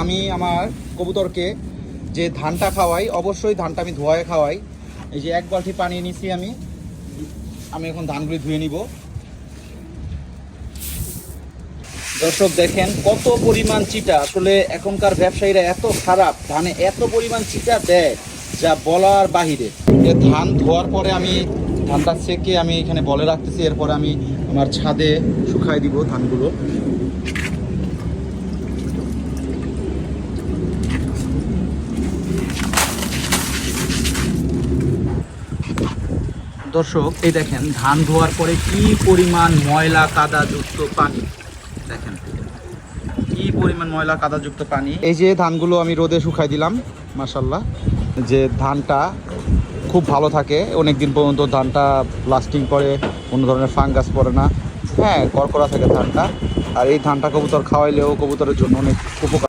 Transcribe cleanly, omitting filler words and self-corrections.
আমি আমার কবুতরকে যে ধানটা খাওয়াই, অবশ্যই ধানটা আমি ধোয়ায় খাওয়াই। এই যে 1 বালতি পানি নিছি আমি এখন ধানগুলি ধুয়ে নিব। দর্শক দেখেন কত পরিমাণ চিটা, আসলে এখনকার ব্যবসায়ীরা এত খারাপ, ধানে এত পরিমাণ চিটা দেয় যা বলার বাহিরে। ধান ধোয়ার পরে আমি ধানটা সেকে আমি এখানে বলে রাখতেছি, এরপরে আমি আমার ছাদে শুকাই দিব ধানগুলো। দর্শক এই দেখেন ধান ধোয়ার পরে কি পরিমাণ ময়লা কাদাযুক্ত পানি, দেখেন কি পরিমাণ ময়লা কাদাযুক্ত পানি। এই যে ধানগুলো আমি রোদে শুকাই দিলাম, মাশাআল্লাহ যে ধানটা খুব ভালো থাকে, অনেক দিন পর্যন্ত ধানটা লাস্টিং করে, কোনো ধরনের ফাঙ্গাস পড়ে না, হ্যাঁ করকরা থাকে ধানটা। আর এই ধানটা কবুতর খাওয়াইলেও কবুতরের জন্য অনেক উপকার।